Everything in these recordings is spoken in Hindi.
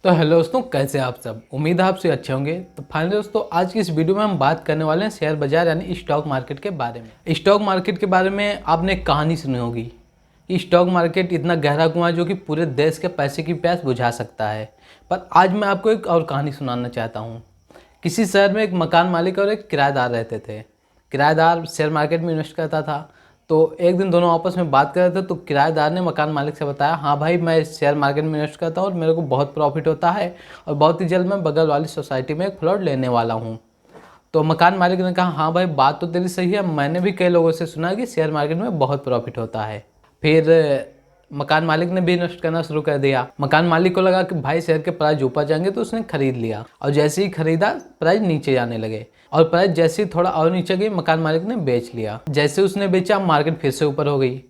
तो हेलो दोस्तों, कैसे आप सब। उम्मीद है आप से अच्छे होंगे। तो फाइनली दोस्तों, आज की इस वीडियो में हम बात करने वाले हैं शेयर बाजार यानी स्टॉक मार्केट के बारे में। स्टॉक मार्केट के बारे में आपने एक कहानी सुनी होगी कि स्टॉक मार्केट इतना गहरा कुआं है जो कि पूरे देश के पैसे की प्यास बुझा सकता है। पर आज मैं आपको एक और कहानी सुनाना चाहता हूँ। किसी शहर में एक मकान मालिक और एक किराएदार रहते थे। किराएदार शेयर मार्केट में इन्वेस्ट करता था। तो एक दिन दोनों आपस में बात कर रहे थे, तो किराएदार ने मकान मालिक से बताया, हाँ भाई, मैं शेयर मार्केट में इन्वेस्ट करता हूँ और मेरे को बहुत प्रॉफिट होता है और बहुत ही जल्द मैं बगल वाली सोसाइटी में एक प्लॉट लेने वाला हूँ। तो मकान मालिक ने कहा, हाँ भाई, बात तो तेरी सही है, मैंने भी कई लोगों से सुना है कि शेयर मार्केट में बहुत प्रॉफिट होता है। फिर मकान मालिक ने भी इन्वेस्ट करना शुरू कर दिया। मकान मालिक को लगा कि भाई शेयर के प्राइस ऊपर जाएंगे, तो उसने खरीद लिया और जैसे ही खरीदा प्राइस नीचे जाने लगे और प्राइस जैसे ही थोड़ा और नीचे गई, मकान मालिक ने बेच लिया। जैसे उसने बेचा, मार्केट फिर से ऊपर हो गई।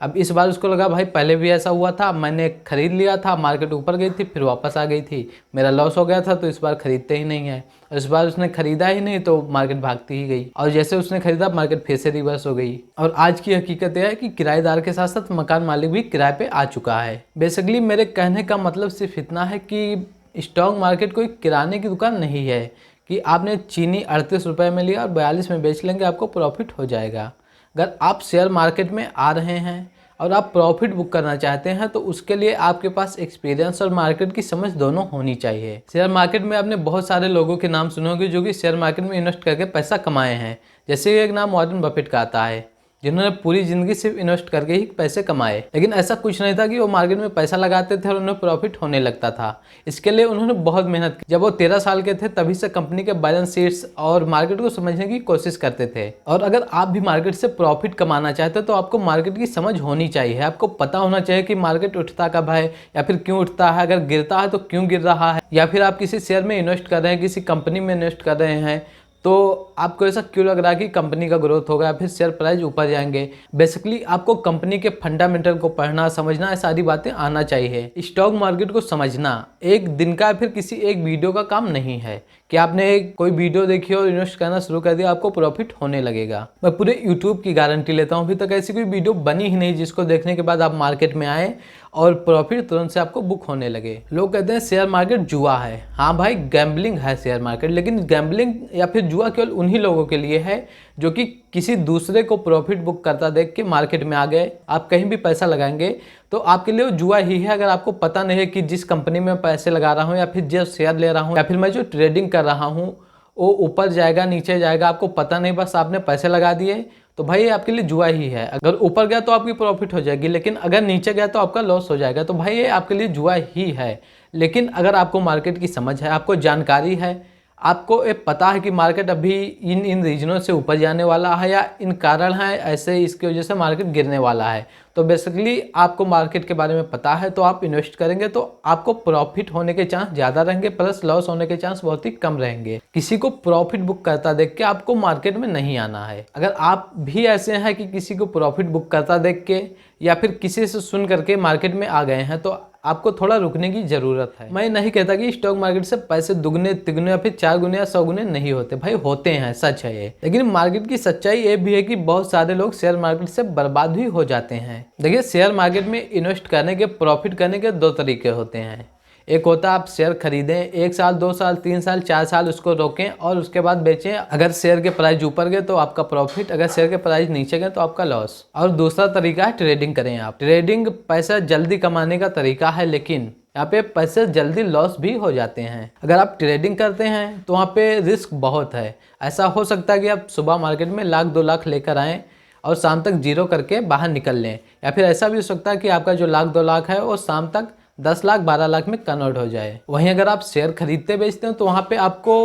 अब इस बार उसको लगा, भाई पहले भी ऐसा हुआ था, मैंने खरीद लिया था, मार्केट ऊपर गई थी फिर वापस आ गई थी, मेरा लॉस हो गया था, तो इस बार खरीदते ही नहीं है। इस बार उसने खरीदा ही नहीं तो मार्केट भागती ही गई और जैसे उसने खरीदा मार्केट फिर से रिवर्स हो गई। और आज की हकीकत यह है कि किराएदार के साथ साथ मकान मालिक भी किराए पे आ चुका है। बेसिकली मेरे कहने का मतलब सिर्फ इतना है कि स्टॉक मार्केट कोई किराने की दुकान नहीं है कि आपने चीनी 38 रुपये में लिया और 42 में बेच लेंगे, आपको प्रॉफिट हो जाएगा। अगर आप शेयर मार्केट में आ रहे हैं और आप प्रॉफिट बुक करना चाहते हैं तो उसके लिए आपके पास एक्सपीरियंस और मार्केट की समझ दोनों होनी चाहिए। शेयर मार्केट में आपने बहुत सारे लोगों के नाम सुने होंगे जो कि शेयर मार्केट में इन्वेस्ट करके पैसा कमाए हैं। जैसे एक नाम वॉरेन बफेट का आता है, जिन्होंने पूरी ज़िंदगी सिर्फ इन्वेस्ट करके ही पैसे कमाए। लेकिन ऐसा कुछ नहीं था कि वो मार्केट में पैसा लगाते थे और उन्हें प्रॉफिट होने लगता था। इसके लिए उन्होंने बहुत मेहनत की। जब वो 13 साल के थे तभी से कंपनी के बैलेंस शीट्स और मार्केट को समझने की कोशिश करते थे। और अगर आप भी मार्केट से प्रॉफिट कमाना चाहते हैं तो आपको मार्केट की समझ होनी चाहिए। आपको पता होना चाहिए कि मार्केट उठता कब है या फिर क्यों उठता है, अगर गिरता है तो क्यों गिर रहा है, या फिर आप किसी शेयर में इन्वेस्ट कर रहे हैं, किसी कंपनी में इन्वेस्ट कर रहे हैं तो आपको ऐसा क्यों लग रहा है कि कंपनी का ग्रोथ होगा या फिर शेयर प्राइस ऊपर जाएंगे। बेसिकली आपको कंपनी के फंडामेंटल को पढ़ना समझना, सारी बातें आना चाहिए। स्टॉक मार्केट को समझना एक दिन का फिर किसी एक वीडियो का काम नहीं है कि आपने कोई वीडियो देखी और इन्वेस्ट करना शुरू कर दिया आपको प्रॉफिट होने लगेगा। मैं पूरे यूट्यूब की गारंटी लेता हूँ, अभी तक ऐसी कोई वीडियो बनी ही नहीं जिसको देखने के बाद आप मार्केट में आए और प्रॉफिट तुरंत से आपको बुक होने लगे। लोग कहते हैं शेयर मार्केट जुआ है। हाँ भाई, गैम्बलिंग है शेयर मार्केट, लेकिन गैम्बलिंग या फिर जुआ केवल उन्हीं लोगों के लिए है जो कि किसी दूसरे को प्रॉफिट बुक करता देख के मार्केट में आ गए। आप कहीं भी पैसा लगाएंगे तो आपके लिए वो जुआ ही है। अगर आपको पता नहीं है कि जिस कंपनी में पैसे लगा रहा हूँ या फिर जो शेयर ले रहा हूँ या फिर मैं जो ट्रेडिंग कर रहा हूँ वो ऊपर जाएगा नीचे जाएगा, आपको पता नहीं, बस आपने पैसे लगा दिए, तो भाई ये आपके लिए जुआ ही है। अगर ऊपर गया तो आपकी प्रॉफिट हो जाएगी, लेकिन अगर नीचे गया तो आपका लॉस हो जाएगा। तो भाई ये आपके लिए जुआ ही है। लेकिन अगर आपको मार्केट की समझ है, आपको जानकारी है, आपको ये पता है कि मार्केट अभी इन रीजनों से ऊपर जाने वाला है या इन कारण है ऐसे, इसकी वजह से मार्केट गिरने वाला है, तो बेसिकली आपको मार्केट के बारे में पता है तो आप इन्वेस्ट करेंगे तो आपको प्रॉफिट होने के चांस ज़्यादा रहेंगे, प्लस लॉस होने के चांस बहुत ही कम रहेंगे। किसी को प्रॉफिट बुक करता देख के आपको मार्केट में नहीं आना है। अगर आप भी ऐसे हैं कि किसी को प्रॉफिट बुक करता देख के या फिर किसी से सुन करके मार्केट में आ गए हैं तो आपको थोड़ा रुकने की ज़रूरत है। मैं नहीं कहता कि स्टॉक मार्केट से पैसे दुगने तिगुने या फिर 4 गुने या 100 गुने नहीं होते, भाई होते हैं, सच है ये। लेकिन मार्केट की सच्चाई ये भी है कि बहुत सारे लोग शेयर मार्केट से बर्बाद भी हो जाते हैं। देखिए, शेयर मार्केट में इन्वेस्ट करने के, प्रॉफिट करने के 2 तरीके होते हैं। एक होता है आप शेयर खरीदें, 1 साल 2 साल 3 साल 4 साल उसको रोकें और उसके बाद बेचें। अगर शेयर के प्राइस ऊपर गए तो आपका प्रॉफिट, अगर शेयर के प्राइस नीचे गए तो आपका लॉस। और दूसरा तरीका है ट्रेडिंग करें आप। ट्रेडिंग पैसा जल्दी कमाने का तरीका है, लेकिन यहाँ पे पैसे जल्दी लॉस भी हो जाते हैं। अगर आप ट्रेडिंग करते हैं तो वहाँ पे रिस्क बहुत है। ऐसा हो सकता है कि आप सुबह मार्केट में 1 लाख 2 लाख लेकर आएँ और शाम तक जीरो करके बाहर निकल लें, या फिर ऐसा भी हो सकता है कि आपका जो 1 लाख 2 लाख है वो शाम तक 10 लाख 12 लाख में कन्वर्ट हो जाए। वहीं अगर आप शेयर खरीदते बेचते हो तो वहाँ पे आपको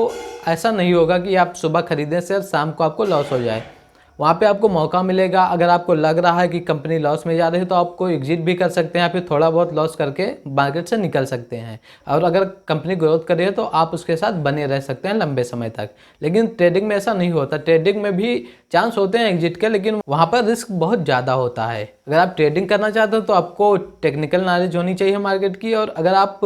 ऐसा नहीं होगा कि आप सुबह खरीदें शेयर, शाम को आपको लॉस हो जाए। वहाँ पे आपको मौका मिलेगा, अगर आपको लग रहा है कि कंपनी लॉस में जा रही है तो आपको एग्जिट भी कर सकते हैं या फिर थोड़ा बहुत लॉस करके मार्केट से निकल सकते हैं। और अगर कंपनी ग्रोथ कर रही है तो आप उसके साथ बने रह सकते हैं लंबे समय तक। लेकिन ट्रेडिंग में ऐसा नहीं होता। ट्रेडिंग में भी चांस होते हैं एग्जिट के, लेकिन वहाँ पर रिस्क बहुत ज़्यादा होता है। अगर आप ट्रेडिंग करना चाहते हो तो आपको टेक्निकल नॉलेज होनी चाहिए मार्केट की, और अगर आप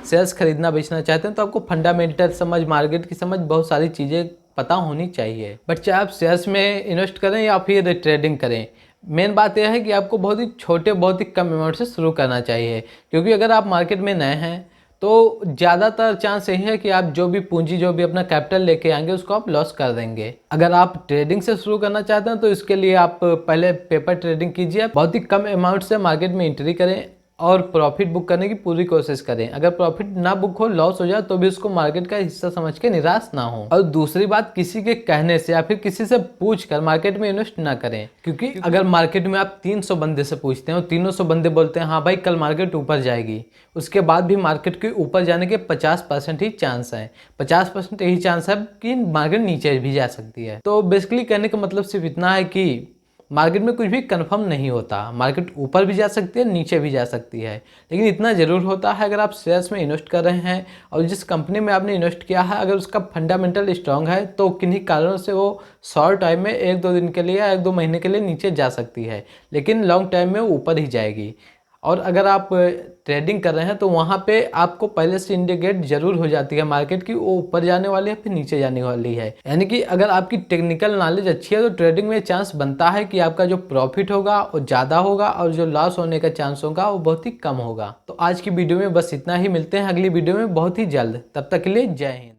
शेयर्स खरीदना बेचना चाहते हैं तो आपको फंडामेंटल समझ, मार्केट की समझ, बहुत सारी चीज़ें पता होनी चाहिए। बट चाहे आप शेयर्स में इन्वेस्ट करें या फिर ट्रेडिंग करें, मेन बात यह है कि आपको बहुत ही छोटे, बहुत ही कम अमाउंट से शुरू करना चाहिए। क्योंकि अगर आप मार्केट में नए हैं तो ज़्यादातर चांस यही है कि आप जो भी पूंजी जो भी अपना कैपिटल लेके आएंगे उसको आप लॉस कर देंगे। अगर आप ट्रेडिंग से शुरू करना चाहते हैं तो इसके लिए आप पहले पेपर ट्रेडिंग कीजिए, बहुत ही कम अमाउंट से मार्केट में एंट्री करें और प्रॉफिट बुक करने की पूरी कोशिश करें। अगर प्रॉफिट ना बुक हो, लॉस हो जाए, तो भी उसको मार्केट का हिस्सा समझ के निराश ना हो। और दूसरी बात, किसी के कहने से या फिर किसी से पूछ कर मार्केट में इन्वेस्ट ना करें, क्योंकि अगर मार्केट में आप 300 बंदे से पूछते हैं और 300 बंदे बोलते हैं हाँ भाई कल मार्केट ऊपर जाएगी, उसके बाद भी मार्केट के ऊपर जाने के 50% ही चांस है, 50% यही चांस है कि मार्केट नीचे भी जा सकती है। तो बेसिकली कहने का मतलब सिर्फ इतना है कि मार्केट में कुछ भी कंफर्म नहीं होता, मार्केट ऊपर भी जा सकती है, नीचे भी जा सकती है, लेकिन इतना ज़रूर होता है अगर आप शेयर्स में इन्वेस्ट कर रहे हैं और जिस कंपनी में आपने इन्वेस्ट किया है अगर उसका फंडामेंटल स्ट्रांग है तो किन्हीं कारणों से वो शॉर्ट टाइम में 1-2 दिन के लिए या 1-2 महीने के लिए नीचे जा सकती है, लेकिन लॉन्ग टाइम में वो ऊपर ही जाएगी। और अगर आप ट्रेडिंग कर रहे हैं तो वहाँ पे आपको पहले से इंडिकेट जरूर हो जाती है मार्केट की वो ऊपर जाने वाली है फिर नीचे जाने वाली है। यानी कि अगर आपकी टेक्निकल नॉलेज अच्छी है तो ट्रेडिंग में चांस बनता है कि आपका जो प्रॉफिट होगा वो ज़्यादा होगा और जो लॉस होने का चांस होगा वो बहुत ही कम होगा। तो आज की वीडियो में बस इतना ही, मिलते हैं अगली वीडियो में बहुत ही जल्द, तब तक के लिए जय हिंद।